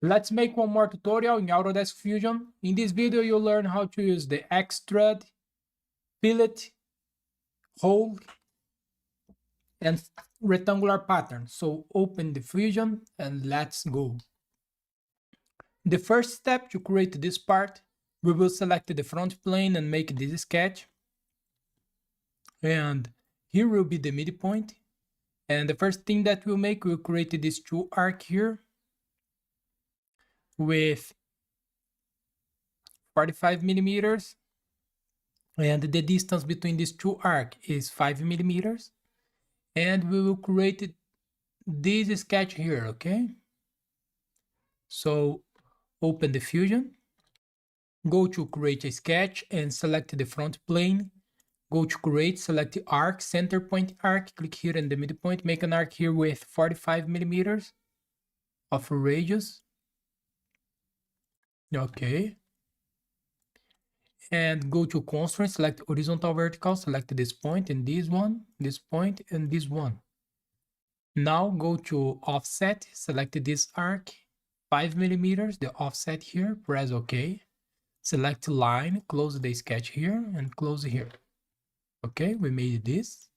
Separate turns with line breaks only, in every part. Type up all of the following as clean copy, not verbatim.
Let's make one more tutorial in Autodesk Fusion. In this video, you'll learn how to use the Extrude, Fillet, hole, and rectangular pattern. So open the Fusion and let's go. The first step to create this part, we will select the front plane and make this sketch. And here will be the midpoint. And the first thing that we'll make, we'll create this two arc here with 45 millimeters. And the distance between these two arcs is 5 millimeters. And we will create this sketch here, okay? So open the Fusion, go to create a sketch and select the front plane. Go to create, select the arc, center point arc, click here in the midpoint, make an arc here with 45 millimeters of radius. Okay. And go to constraint, select horizontal vertical, select this point and this one, this point and this one. Now go to offset, select this arc, 5 millimeters, the offset here, press OK. Select line, close the sketch here and close here. Okay, we made this.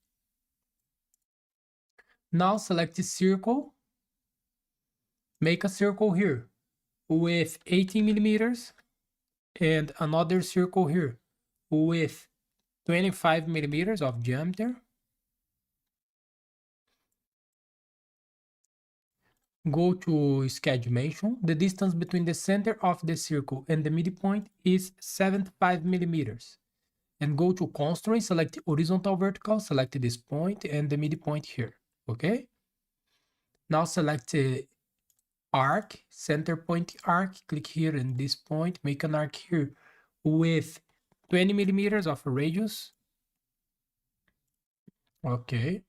Now select the circle, make a circle here with 18 millimeters and another circle here with 25 millimeters of diameter. Go to sketch dimension. The distance between the center of the circle and the midpoint is 75 millimeters. And go to constraint, select horizontal vertical, select this point and the midpoint here, okay? Now select arc, center point arc, click here in this point, make an arc here with 20 millimeters of radius. Okay.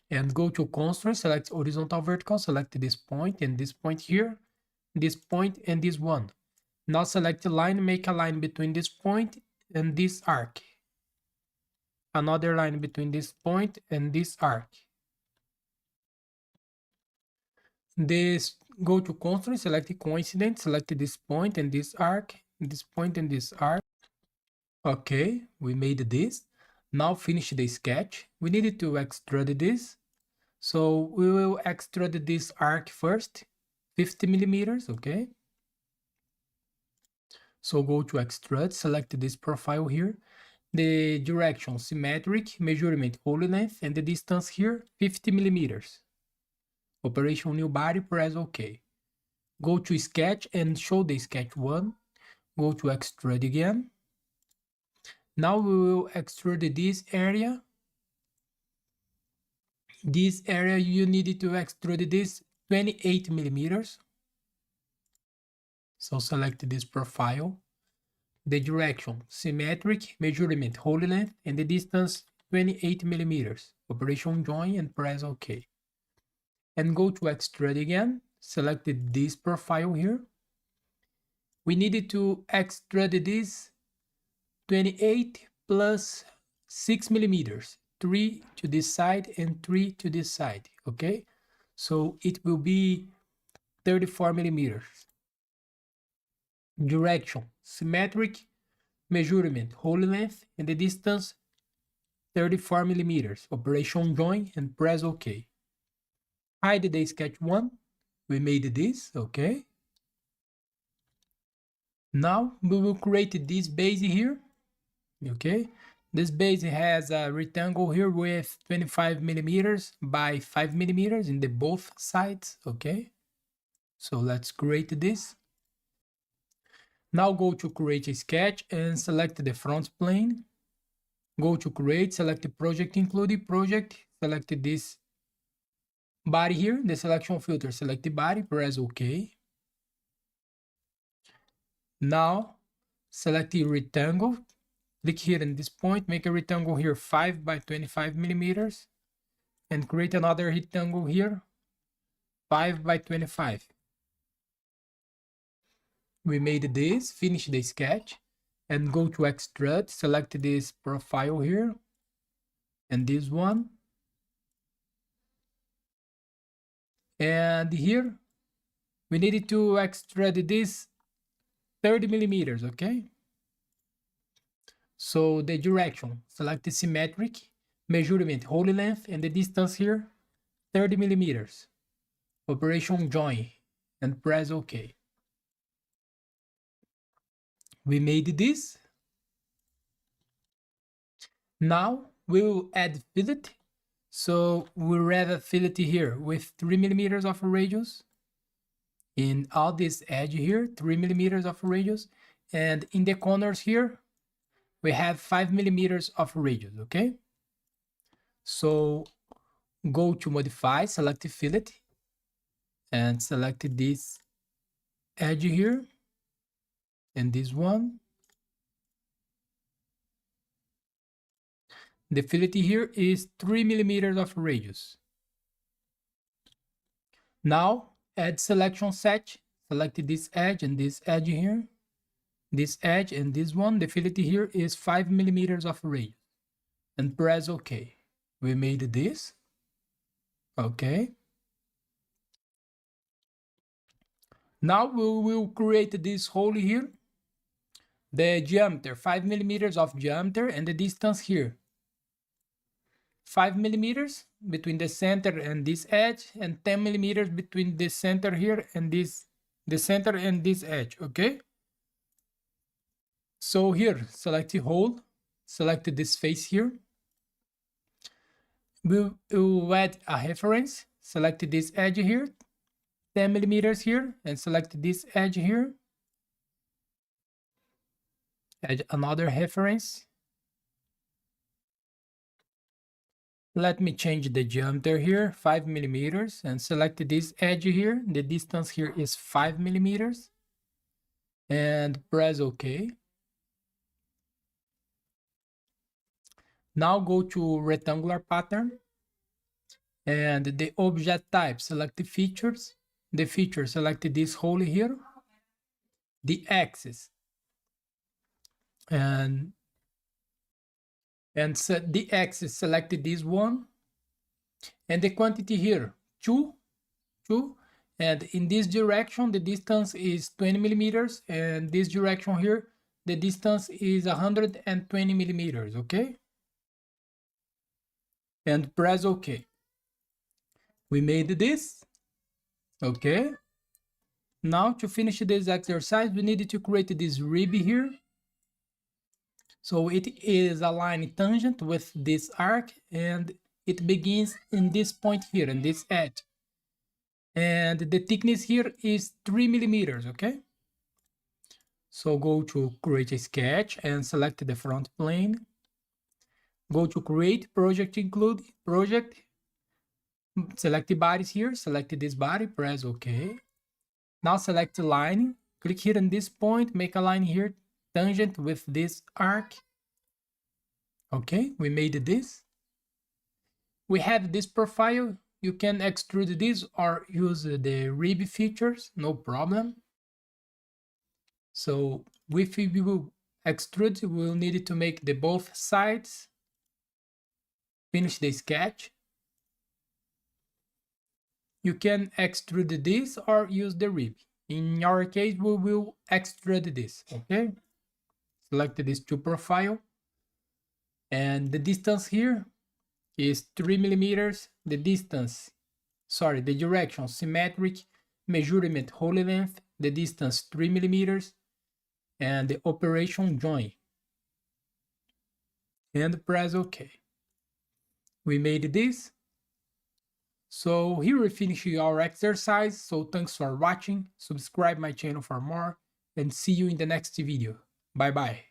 And go to constraint, select horizontal vertical, select this point and this point here, this point and this one. Now select the line, make a line between this point and this arc. Another line between this point and this arc. This, go to constraint, select the coincident, select this point and this arc, this point and this arc. Okay, we made this. Now finish the sketch. We needed to extrude this. So we will extrude this arc first, 50 millimeters, okay? So go to extrude, select this profile here. The direction, symmetric, measurement, whole length, and the distance here, 50 millimeters. Operation new body, press OK. Go to sketch and show the sketch one. Go to extrude again. Now we will extrude this area. This area you needed to extrude this 28 millimeters. So select this profile. The direction, symmetric, measurement, whole length, and the distance 28 millimeters. Operation join and press OK. And go to extrude again. Select this profile here. We needed to extrude this 28 plus 6 millimeters. 3 to this side and 3 to this side, okay? So it will be 34 millimeters. Direction, symmetric, measurement, whole length, and the distance 34 millimeters. Operation join and press OK. Hide the sketch one. We made this, okay? Now we will create this base here, okay? This base has a rectangle here with 25 millimeters by 5 millimeters in the both sides, okay? So let's create this. Now go to create a sketch and select the front plane. Go to create, select the project included project, select this body here, the selection filter, select the body, press OK. Now select the rectangle, click here in this point, make a rectangle here 5 by 25 millimeters and create another rectangle here 5 by 25. We made this, finish the sketch and go to extrude, select this profile here and this one. And here we needed to extrude this 30 millimeters, okay? So the direction, select the symmetric, measurement, holy length, and the distance here, 30 millimeters. Operation join and press OK. We made this. Now we will add fillet. So we'll add a fillet here with 3 millimeters of radius. In all this edge here, 3 millimeters of radius. And in the corners here, we have 5 millimeters of radius, okay? So go to modify, select fillet, and select this edge here, and this one. The fillet here is 3 millimeters of radius. Now add selection set, select this edge and this edge here, this edge and this one. The fillet here is 5 millimeters of radius, and press OK. We made this, okay. Now we will create this hole here. The diameter, 5 millimeters of diameter, and the distance here, 5 millimeters between the center and this edge, and 10 millimeters between the center here and this, the center and this edge, okay? So here, select the hole, select this face here. We'll add a reference, select this edge here, 10 millimeters here, and select this edge here. Add another reference. Let me change the diameter here, 5 millimeters, and select this edge here. The distance here is 5 millimeters. And press OK. Now go to rectangular pattern. And the object type, select the features. The feature, select this hole here. The axis. And set the axis, select this one, and the quantity here, 2, and in this direction the distance is 20 millimeters, and this direction here the distance is 120 millimeters, okay? And press OK. We made this, okay? Now to finish this exercise, we need to create this rib here. So it is a line tangent with this arc, and it begins in this point here, in this edge. And the thickness here is 3 millimeters, okay? So go to create a sketch and select the front plane. Go to create project, include project. Select the bodies here, select this body, press OK. Now select the line, click here in this point, make a line here tangent with this arc. Okay, we made this. We have this profile. You can extrude this or use the rib features, no problem. So if we will extrude, we will need to make the both sides. Finish the sketch. You can extrude this or use the rib. In our case, we will extrude this, okay? Select this two profile. And the distance here is 3 millimeters. The direction, symmetric, measurement, holy length, the distance 3 millimeters, and the operation join. And press OK. We made this. So here we finish our exercise. So thanks for watching. Subscribe my channel for more, and see you in the next video. Bye bye.